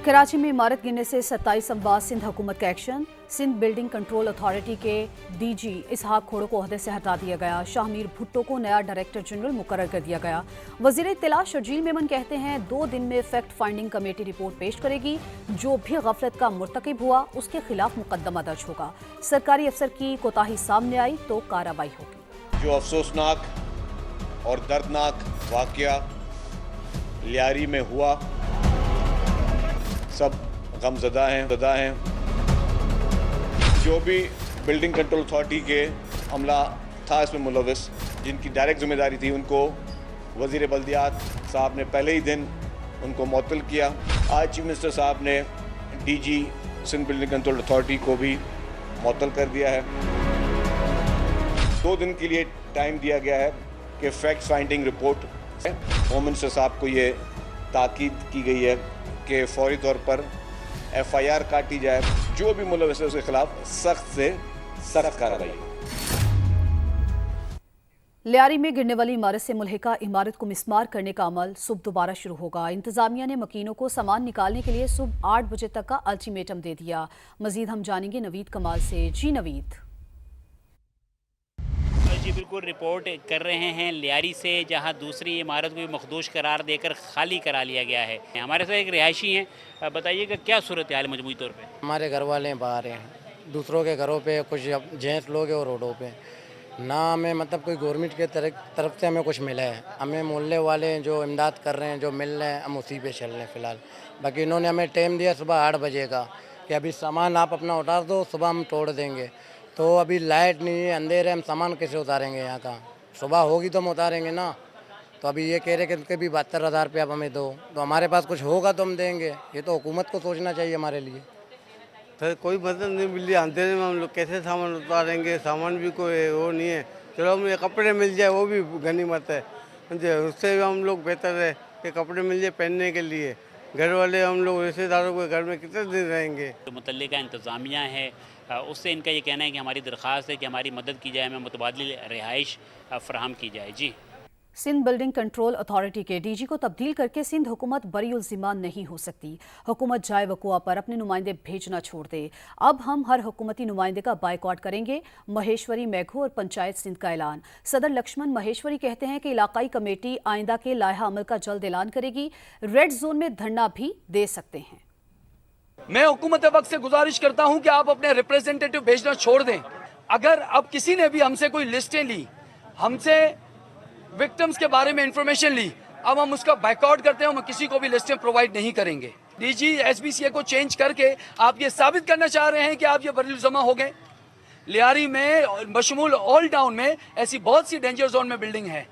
कराची में इमारत गिरने से 27 अमवात, सिंध हुकूमत का action. Sindh building control authority के डीजी इसहाक खोड़ो को ओहदे से हटा दिया गया। शाहमीर भुट्टो को नया डायरेक्टर जनरल मुकर्रर कर दिया गया। वजीर इत्तला शर्जील मेमन कहते हैं 2 दिन में फैक्ट फाइंडिंग कमेटी रिपोर्ट पेश करेगी। जो भी गफलत का मुर्तकिब हुआ उसके खिलाफ मुकदमा दर्ज होगा। सरकारी अफसर की कोताही सामने आई तो कार्रवाई होगी। जो अफसोसनाक और दर्दनाक वाकया लियारी में हुआ, सब गमज़दा हैं। जो भी बिल्डिंग कंट्रोल अथॉरिटी के अमला था इसमें मुलविस, जिनकी डायरेक्ट जिम्मेदारी थी, उनको वज़ीर बल्दियात साहब ने पहले ही दिन उनको मुअत्तल किया। आज चीफ मिनिस्टर साहब ने DG Sindh building control authority को भी मुअत्तल कर दिया है। 2 दिन के लिए टाइम दिया गया है कि fact finding report. Home minister साहब को ये ताकीद की गई है कि फौरी तौर पर FIR काटी जाए। जो भी मुलविस है उसके खिलाफ सख्त से सख्त कार्रवाई। लियारी में गिरने वाली इमारत से मुल्हिका इमारत को मिस्मार करने का अमल सुबह दोबारा शुरू होगा। इंतजामिया ने मकीनों को सामान निकालने के लिए सुबह 8 बजे तक का अल्टीमेटम दे दिया। मजीद हम जानेंगे नवीद कमाल से। जी नवीद। जी बिल्कुल, रिपोर्ट कर रहे हैं लियारी से, जहां दूसरी इमारत को भी मखदूश करार देकर खाली करा लिया गया है। हमारे साथ एक रिहायशी हैं, बताइएगा क्या सूरत हाल है मजमूई तौर पे? हमारे घर वाले बाहर हैं, दूसरों के घरों पे कुछ जेंट्स लोग हैं और रोडों पे ना। हमें मतलब कोई गवर्नमेंट के तरफ से हमें कुछ मिला है। हमें मोहल्ले वाले जो इमदाद कर रहे हैं, जो मिल रहे हैं, हम उसी पे चल रहे हैं फ़िलहाल। बाकी इन्होंने हमें टाइम दिया सुबह 8 बजे का कि अभी सामान आप अपना उतार दो, सुबह हम तोड़ देंगे। तो अभी लाइट नहीं है, अंधेरे, हम सामान कैसे उतारेंगे यहाँ का? सुबह होगी तो हम उतारेंगे ना। तो अभी ये कह रहे कि उनके भी 72,000 रुपये आप हमें दो, तो हमारे पास कुछ होगा तो हम देंगे। ये तो हुकूमत को सोचना चाहिए हमारे लिए। तो कोई मदद नहीं मिल रही, अंधेरे में हम लोग कैसे सामान उतारेंगे? सामान भी कोई वो नहीं है। चलो हमें कपड़े मिल जाए वो भी गनीमत है, समझे। उससे हम लोग बेहतर है कि कपड़े मिल जाए पहनने के लिए। घर वाले हम लोग रिश्तेदारों के घर में कितने दिन रहेंगे? तो मुतल्लिका इंतज़ामिया है, उससे इनका ये कहना है कि हमारी दरख्वास्त है कि हमारी मदद की जाए, हमें मुतबादिल रिहाइश फराहम की जाए। जी। सिंध बिल्डिंग कंट्रोल अथॉरिटी के डीजी को तब्दील करके सिंध हुकूमत बरीउल ज़िम्मा नहीं हो सकती। हुकूमत जाए वकुआ पर अपने नुमाइंदे भेजना छोड़ दे। अब हम हर हुकूमती नुमाइंदे का बायकॉट करेंगे। महेश्वरी मेघू और पंचायत सिंध का ऐलान। सदर लक्ष्मण महेश्वरी कहते हैं कि इलाकाई कमेटी आइंदा के लायहा अमल का जल्द ऐलान करेगी। रेड जोन में धरना भी दे सकते हैं। मैं हुकूमत वक्त से गुजारिश करता हूं कि आप अपने रिप्रेजेंटेटिव भेजना छोड़ दें। अगर अब किसी ने भी हमसे कोई लिस्टें ली, हमसे विक्टिम्स के बारे में इंफॉर्मेशन ली, अब हम उसका बायकॉट करते हैं। हम किसी को भी लिस्टें प्रोवाइड नहीं करेंगे। डीजी SBCA को चेंज करके आप ये साबित करना चाह रहे हैं कि आप ये बरीउल ज़िम्मा हो गए। लियारी में बशमूल ऑल टाउन में ऐसी बहुत सी डेंजर जोन में बिल्डिंग है।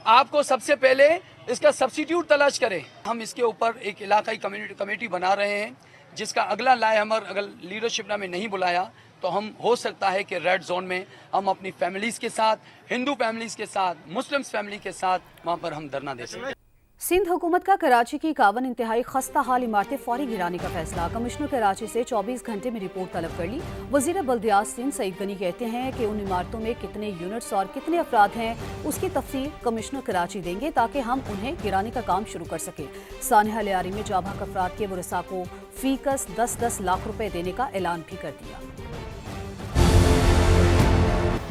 आपको सबसे पहले इसका सब्सिट्यूट तलाश करें। हम इसके ऊपर एक इलाकाई कमेटी बना रहे हैं, जिसका अगला लाएहमर अगर लीडरशिप ने हमें नहीं बुलाया तो हम हो सकता है कि रेड जोन में हम अपनी फैमिलीज़ के साथ, हिंदू फैमिलीज़ के साथ, मुस्लिम्स फैमिली के साथ वहाँ पर हम धरना दे सकते हैं। सिंध हुकूमत का कराची की 51 इंतहाई खस्ता हाल इमारतें फौरी गिराने का फैसला। कमिश्नर कराची से 24 घंटे में रिपोर्ट तलब कर ली। वजीर बल्दियात सिंध सईद गनी कहते हैं कि उन इमारतों में कितने यूनिट्स और कितने अफराद हैं उसकी तफसील कमिश्नर कराची देंगे ताकि हम उन्हें गिराने का काम शुरू कर सकें। सानिहा लियारी में जाबाक अफराद के वरसा को फीकस 10-10 लाख रुपए देने का ऐलान भी कर दिया।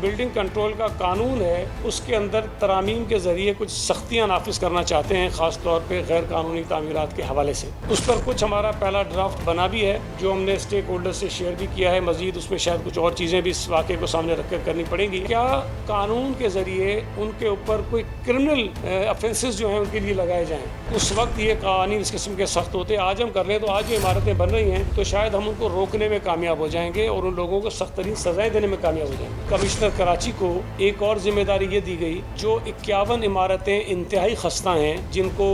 बिल्डिंग कंट्रोल का कानून है, उसके अंदर तरामीम के ज़रिए कुछ सख्तियाँ नाफिज करना चाहते हैं, ख़ास तौर पे गैर कानूनी तामीरात के हवाले से। उस पर कुछ हमारा पहला ड्राफ्ट बना भी है जो हमने स्टेक होल्डर से शेयर भी किया है। मजीद उसमें शायद कुछ और चीज़ें भी इस वाक़े को सामने रखकर करनी पड़ेंगी। क्या कानून के ज़रिए उनके ऊपर कोई क्रिमिनल ऑफेंसेस जो हैं उनके लिए लगाए जाएँ? उस वक्त ये कानून इस किस्म के सख्त होते। आज हम कर रहे हैं तो आज जो इमारतें बन रही हैं तो शायद हम उनको रोकने में कामयाब हो जाएंगे और उन लोगों को सख्त तरीन सजाएँ देने में कामयाब हो जाएंगे। कमिश्नर कराची को एक और जिम्मेदारी ये दी गई, जो 51 इमारतें इंतहाई खस्ता हैं जिनको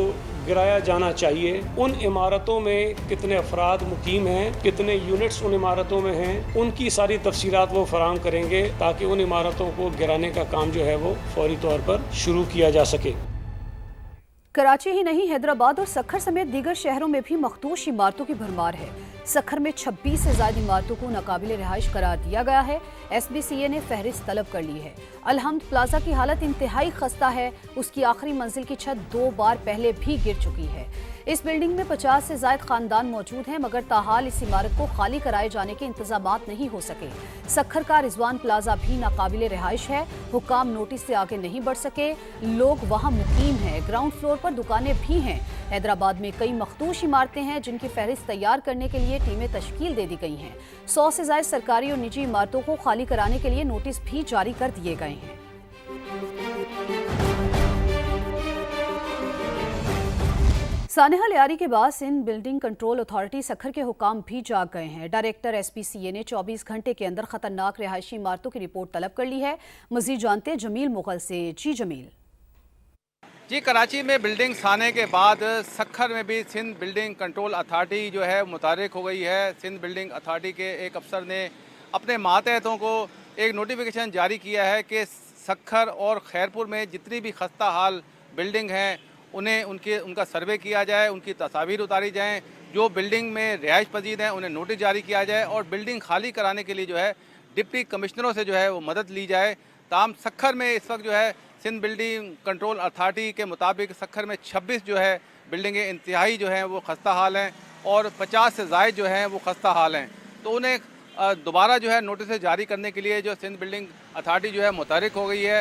गिराया जाना चाहिए, उन इमारतों में कितने अफराद मुकीम हैं, कितने यूनिट्स उन इमारतों में हैं, उनकी सारी तफसीलात वो फराहम करेंगे ताकि उन इमारतों को गिराने का काम जो है वो फौरी तौर पर शुरू किया जा सके। कराची ही नहीं, हैदराबाद और सखर समेत दीगर शहरों में भी मखदूश इमारतों की भरमार है। सखर में 26 से ज्यादा इमारतों को नाकाबिले रिहाइश करार दिया गया है। SBCA ने फहरिस्त तलब कर ली है। अलहम्द प्लाजा की हालत इंतहाई खस्ता है। उसकी आखिरी मंजिल की छत 2 बार पहले भी गिर चुकी है। इस बिल्डिंग में 50 से ज्यादा खानदान मौजूद हैं, मगर ताहाल इस इमारत को खाली कराए जाने के इंतजामात नहीं हो सके। सक्खर का रिजवान प्लाजा भी नाकाबिले रिहाइश है। हुक्काम नोटिस से आगे नहीं बढ़ सके, लोग वहां मुकीम हैं। ग्राउंड फ्लोर पर दुकानें भी हैं। हैदराबाद में कई मखदूश इमारतें हैं जिनकी फहरिस्त तैयार करने के लिए टीमें तश्कील दे दी गई हैं। 100 से ज्यादा सरकारी और निजी इमारतों को खाली कराने के लिए नोटिस भी जारी कर दिए गए हैं। सानेहा लियारी के बाद Sindh building control authority Sukkur के हुकाम भी जाग गए हैं। डायरेक्टर SPCA ने 24 घंटे के अंदर खतरनाक रिहायशी इमारतों की रिपोर्ट तलब कर ली है। मजीद जानते हैं जमील मुगल से। जी जमील। जी, कराची में बिल्डिंग आने के बाद सक्खर में भी सिंध बिल्डिंग कंट्रोल अथॉरिटी जो है मुतहर्रिक हो गई है। सिंध बिल्डिंग अथॉरिटी के एक अफसर ने अपने मातहतों को एक नोटिफिकेशन जारी किया है कि सक्खर और खैरपुर में जितनी भी खस्ता हाल बिल्डिंग हैं उन्हें उनका सर्वे किया जाए, उनकी तस्वीर उतारी जाएँ। जो बिल्डिंग में रिहाइश पजीद हैं उन्हें नोटिस जारी किया जाए और बिल्डिंग खाली कराने के लिए जो है डिप्टी कमिश्नरों से जो है वो मदद ली जाए। ताम सक्खर में इस वक्त जो है सिंध बिल्डिंग कंट्रोल अथॉरिटी के मुताबिक सक्खर में 26 जो है बिल्डिंगें इंतहाई जो हैं वो खस्ता हाल हैं और 50 से ज़ायद जो हैं वो खस्ता हाल हैं। तो उन्हें दोबारा जो है नोटिस जारी करने के लिए जो सिंध बिल्डिंग अथॉरिटी जो है मुतहर्रिक हो गई है।